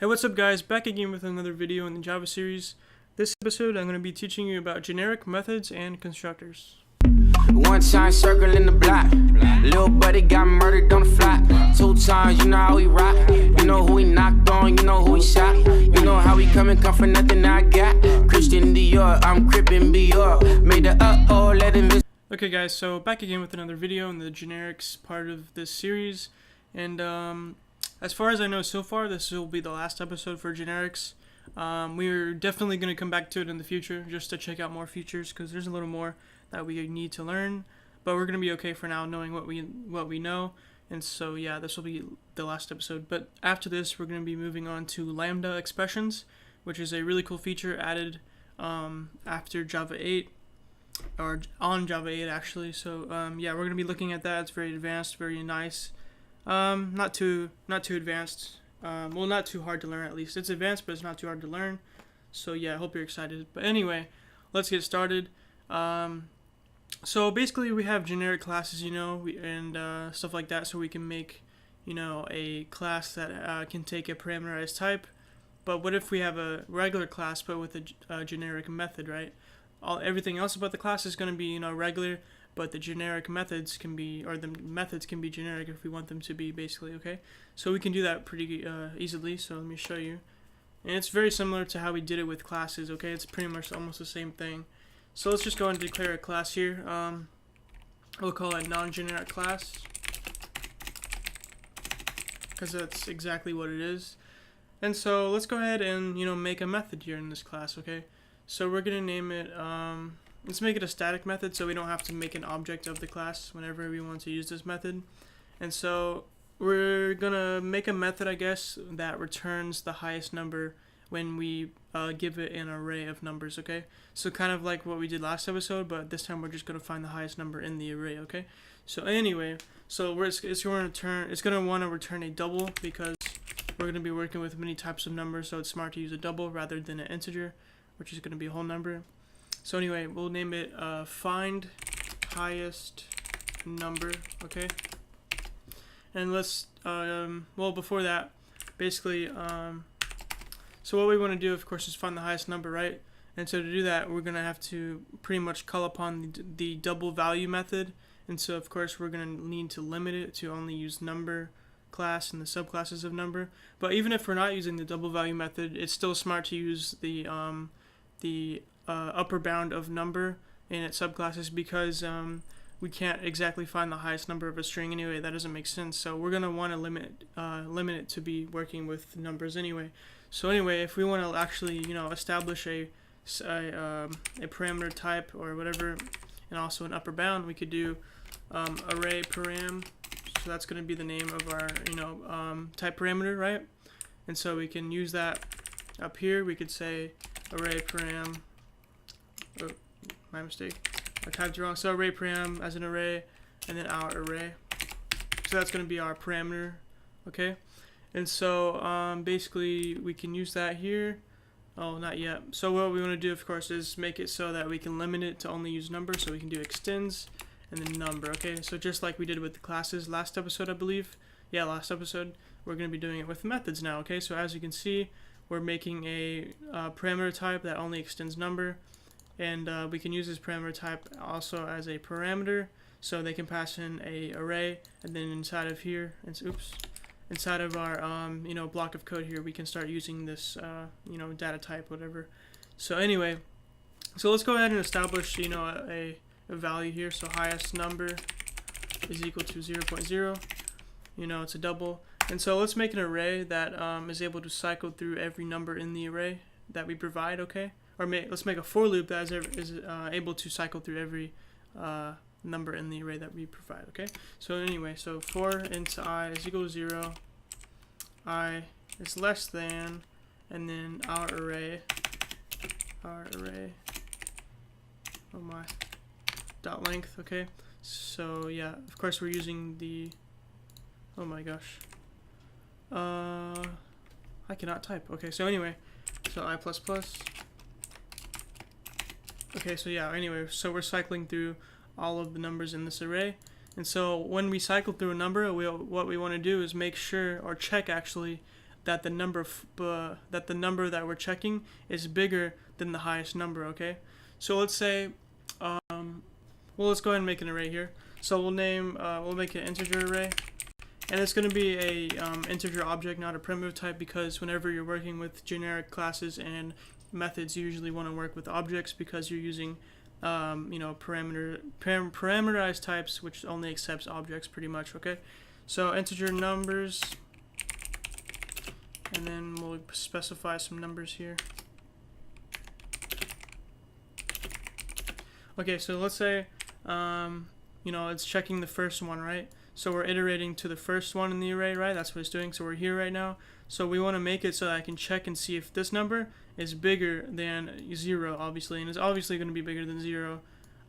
Hey, what's up guys, back again with another video in the Java series. This episode I'm going to be teaching you about generic methods and constructors. One time circling the block, little buddy got murdered on the fly. 2 times, you know how we rock. You know who he knocked on, you know who he shot. You know how we come for nothing I got. Christian Dior, I'm crippin' Dior. Made the let him miss. Okay guys, so back again with another video in the generics part of this series. And as far as I know so far, this will be the last episode for generics. We're definitely going to come back to it in the future just to check out more features because there's a little more that we need to learn, but we're going to be okay for now knowing what we know. And so yeah, this will be the last episode, but after this we're going to be moving on to lambda expressions, which is a really cool feature added after Java 8, or on Java 8 actually. So yeah, we're going to be looking at that. It's very advanced, very nice. Not too advanced. Well, not too hard to learn, at least. It's advanced, but it's not too hard to learn. So yeah, I hope you're excited. But anyway, let's get started. So basically we have generic classes, and stuff like that, so we can make, a class that can take a parameterized type. But what if we have a regular class but with a generic method, right? Everything else about the class is going to be, regular, but the generic methods can be, or the methods can be generic if we want them to be, basically, okay? So we can do that pretty easily, so let me show you. And it's very similar to how we did it with classes, okay? It's pretty much almost the same thing. So let's just go and declare a class here. We'll call it non-generic class, because that's exactly what it is. And so let's go ahead and, make a method here in this class, okay? So we're going to name it, let's make it a static method so we don't have to make an object of the class whenever we want to use this method. And so we're going to make a method, I guess, that returns the highest number when we give it an array of numbers, okay? So kind of like what we did last episode, but this time we're just going to find the highest number in the array, okay? So anyway, so it's going to want to return a double because we're going to be working with many types of numbers, so it's smart to use a double rather than an integer, which is going to be a whole number. So anyway, we'll name it find highest number, okay? And let's, well, before that, basically, so what we want to do, of course, is find the highest number, right? And so to do that, we're going to have to pretty much call upon the double value method. And so, of course, we're going to need to limit it to only use number class and the subclasses of number. But even if we're not using the double value method, it's still smart to use the upper bound of number in its subclasses because we can't exactly find the highest number of a string anyway. That doesn't make sense. So we're going to want to limit it to be working with numbers anyway. So anyway, if we want to actually, establish a parameter type or whatever, and also an upper bound, we could do array param. So that's going to be the name of our, type parameter, right? And so we can use that up here. We could say array param. Oh, my mistake. I typed it wrong. So array param as an array, and then our array. So that's going to be our parameter, okay? And so basically we can use that here. Oh, not yet. So what we want to do, of course, is make it so that we can limit it to only use number. So we can do extends and then number, okay? So just like we did with the classes last episode, I believe. Yeah, last episode. We're going to be doing it with methods now, okay? So as you can see, we're making a parameter type that only extends number. And we can use this parameter type also as a parameter. So they can pass in a array, and then inside of here, inside of our block of code here, we can start using this data type, whatever. So anyway, so let's go ahead and establish a value here. So highest number is equal to 0.0. It's a double. And so let's make an array that is able to cycle through every number in the array that we provide, okay? Or let's make a for loop that is able to cycle through every number in the array that we provide, okay? So anyway, so for int I is equal to 0, I is less than, and then our array, oh my, dot length, okay? So yeah, of course we're using the, oh my gosh, I cannot type. Okay, so anyway, so I++. Okay, so yeah, anyway, so we're cycling through all of the numbers in this array. And so when we cycle through a number, what we want to do is make sure, or check actually, that the number that we're checking is bigger than the highest number. Okay, so let's say, well, let's go ahead and make an array here. So we'll make an integer array, and it's going to be a integer object, not a primitive type, because whenever you're working with generic classes and methods, you usually want to work with objects because you're using parameterized types, which only accepts objects pretty much. Okay, so integer numbers, and then we'll specify some numbers here. Okay, so let's say it's checking the first one, right? So we're iterating to the first one in the array, right? That's what it's doing. So we're here right now. So we want to make it so that I can check and see if this number is bigger than 0, obviously. And it's obviously going to be bigger than 0,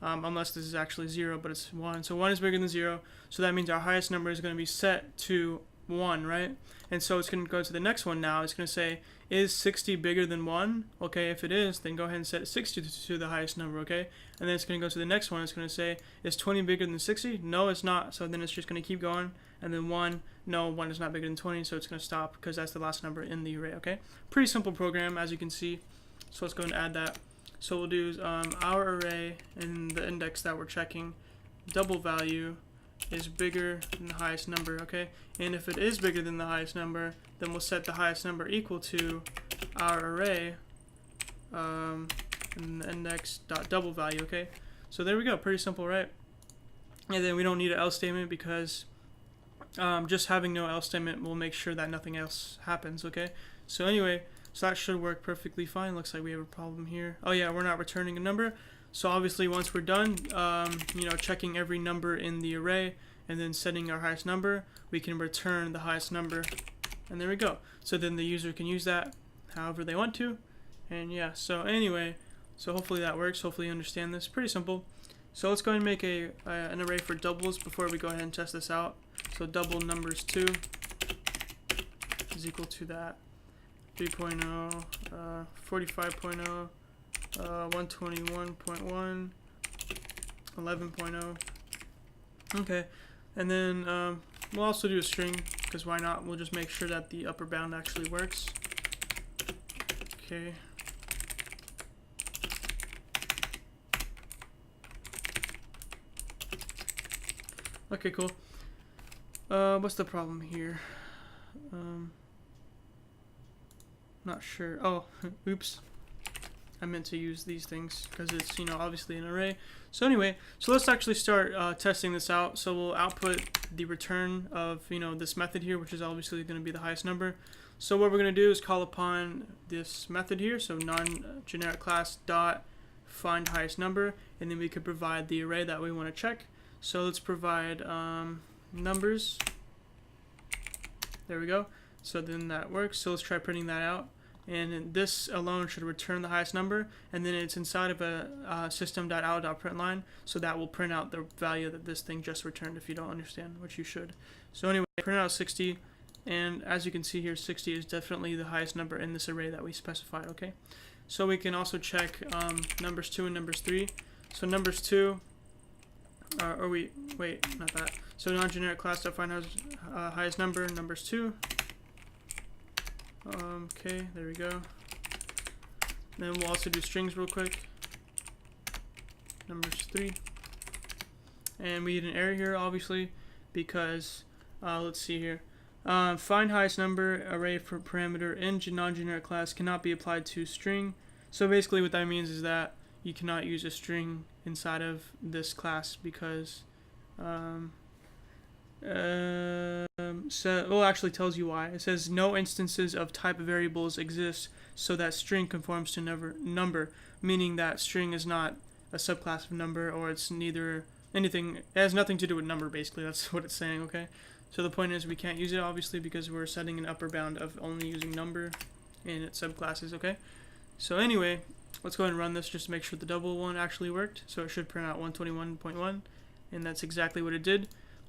unless this is actually 0, but it's 1. So 1 is bigger than 0. So that means our highest number is going to be set to 1, right? And so it's going to go to the next one now. It's going to say, is 60 bigger than 1? Okay, if it is, then go ahead and set 60 to the highest number, okay? And then it's going to go to the next one. It's going to say, is 20 bigger than 60? No, it's not. So then it's just going to keep going. And then 1, no, 1 is not bigger than 20, so it's going to stop because that's the last number in the array, okay? Pretty simple program, as you can see. So let's go and add that. So we'll do our array in the index that we're checking, double value is bigger than the highest number, okay? And if it is bigger than the highest number, then we'll set the highest number equal to our array in the index dot double value, okay? So there we go, pretty simple, right? And then we don't need an else statement because just having no else statement will make sure that nothing else happens, okay? So anyway, so that should work perfectly fine. Looks like we have a problem here. Oh yeah, we're not returning a number. So obviously once we're done, checking every number in the array and then setting our highest number, we can return the highest number. And there we go. So then the user can use that however they want to. And yeah, so anyway, so hopefully that works. Hopefully you understand this. Pretty simple. So let's go ahead and make an array for doubles before we go ahead and test this out. So double numbers 2 is equal to that 3.0, 45.0, 121.1, 11.0. Okay, and then we'll also do a string because why not? We'll just make sure that the upper bound actually works. Okay. Okay, cool. What's the problem here? Not sure. Oh, oops. I meant to use these things because it's, obviously an array. So anyway, so let's actually start testing this out. So we'll output the return of, this method here, which is obviously going to be the highest number. So what we're going to do is call upon this method here. So non-generic class dot find highest number, and then we could provide the array that we want to check. So let's provide numbers. There we go. So then that works. So let's try printing that out. And this alone should return the highest number, and then it's inside of a system.out.println, so that will print out the value that this thing just returned if you don't understand, which you should. So anyway, print out 60, and as you can see here, 60 is definitely the highest number in this array that we specified, okay? So we can also check numbers 2 and numbers 3. So numbers 2, wait, not that. So non-generic class.find highest number, numbers 2. Okay, there we go. Then we'll also do strings real quick. Numbers 3. And we need an error here, obviously, because, let's see here. Find highest number array for parameter in non-generic class cannot be applied to string. So basically what that means is that you cannot use a string inside of this class because actually tells you why. It says no instances of type variables exist so that string conforms to number, meaning that string is not a subclass of number, or it's neither anything, it has nothing to do with number, basically. That's what it's saying, okay? So the point is we can't use it, obviously, because we're setting an upper bound of only using number in its subclasses, okay? So anyway, let's go ahead and run this just to make sure the double one actually worked. So it should print out 121.1, and that's exactly what it did.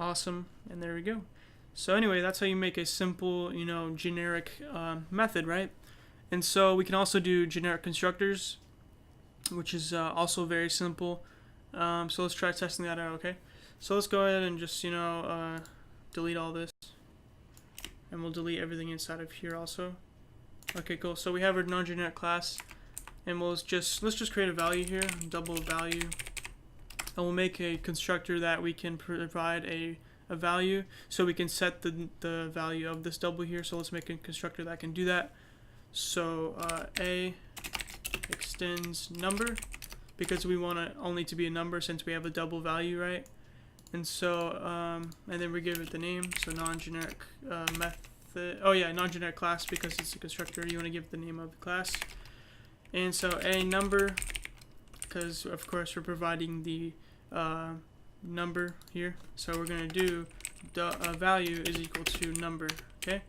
Awesome, and there we go. So anyway, that's how you make a simple, generic method, right? And so we can also do generic constructors, which is also very simple. So let's try testing that out, okay? So let's go ahead and just, delete all this. and we'll delete everything inside of here also. Okay, cool. So we have our non-generic class, and let's just create a value here, double value, and we'll make a constructor that we can provide a value, so we can set the value of this double here. So let's make a constructor that can do that. So a extends number, because we want it only to be a number since we have a double value, right? And so and then we give it the name, so non-generic method. Oh yeah, non-generic class, because it's a constructor, you want to give it the name of the class. And so a number, because of course we're providing the number here, so we're going to do value is equal to number. Okay,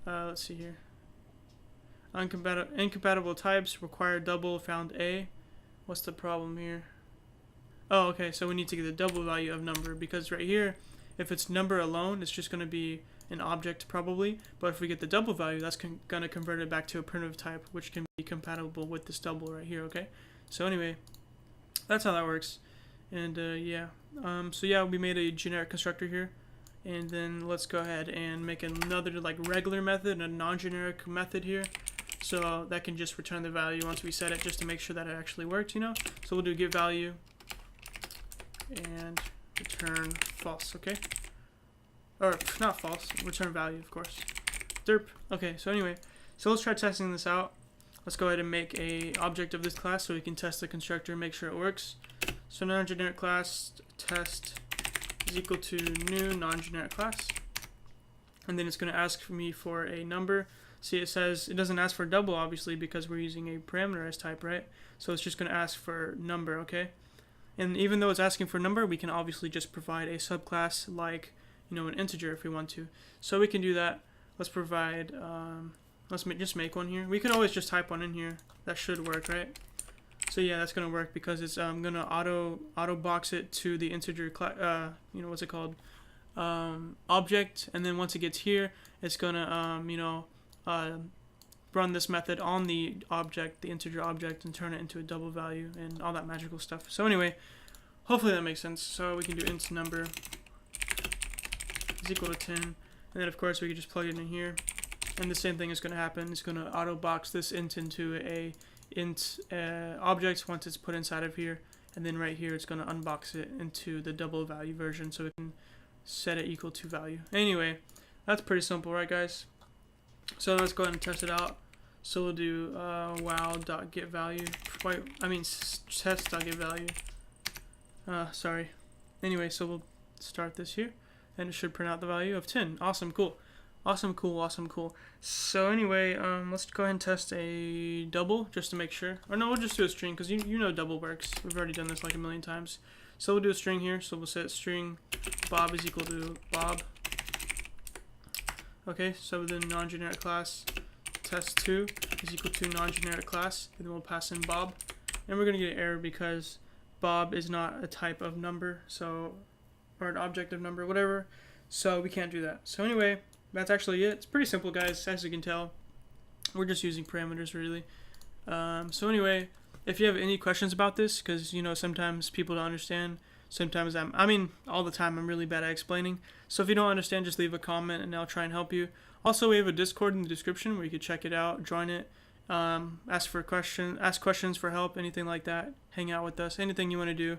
let's see here. Incompatible types require double found a. What's the problem here? Oh, okay, so we need to get the double value of number, because right here, if it's number alone, it's just going to be an object probably, but if we get the double value, that's going to convert it back to a primitive type, which can be compatible with this double right here. Okay, so anyway, that's how that works. And yeah, so yeah, we made a generic constructor here, and then let's go ahead and make another like regular method and a non-generic method here, so that can just return the value once we set it, just to make sure that it actually worked, you know. So we'll do get value and return false. Okay, or not false, return value, of course. Derp. Okay, so anyway, so let's try testing this out. Let's go ahead and make a object of this class so we can test the constructor and make sure it works. So non-generic class test is equal to new non-generic class, and then it's going to ask me for a number. See, it says it doesn't ask for double, obviously, because we're using a parameterized type, right? So it's just going to ask for number. Okay, and even though it's asking for number, we can obviously just provide a subclass like, you know, an integer if we want to. So we can do that. Let's provide just make one here. We could always just type one in here. That should work, right? So yeah, that's gonna work, because it's gonna auto box it to the integer you know, what's it called, object, and then once it gets here, it's gonna you know, run this method on the object, the integer object, and turn it into a double value and all that magical stuff. So anyway, hopefully that makes sense. So we can do int number is equal to 10, and then of course we can just plug it in here, and the same thing is going to happen. It's going to auto box this int into a int object once it's put inside of here, and then right here it's going to unbox it into the double value version, so we can set it equal to value. Anyway, that's pretty simple, right guys? So let's go ahead and test it out. So we'll do wow.getValue. Test.getValue. Sorry. Anyway, so we'll start this here, and it should print out the value of 10. Awesome, cool. Awesome, cool, awesome, cool. So anyway, let's go ahead and test a double just to make sure. Or no, we'll just do a string, because you know double works. We've already done this like a million times. So we'll do a string here. So we'll set string Bob is equal to Bob. Okay, so then non-generic class test2 is equal to non-generic class, and then we'll pass in Bob. And we're going to get an error because Bob is not a type of number, so, or an object of number, whatever. So we can't do that. So anyway, that's actually it. It's pretty simple, guys, as you can tell. We're just using parameters, really. So anyway, if you have any questions about this, because, you know, sometimes people don't understand. Sometimes I mean, all the time, I'm really bad at explaining. So if you don't understand, just leave a comment and I'll try and help you. Also, we have a Discord in the description where you can check it out, join it, ask questions for help, anything like that. Hang out with us, anything you want to do.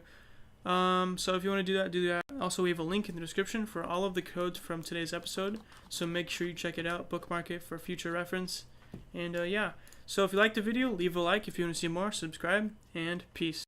So if you want to do that, do that. Also, we have a link in the description for all of the codes from today's episode. So make sure you check it out, bookmark it for future reference. And yeah, so if you liked the video, leave a like. If you want to see more, subscribe, and peace.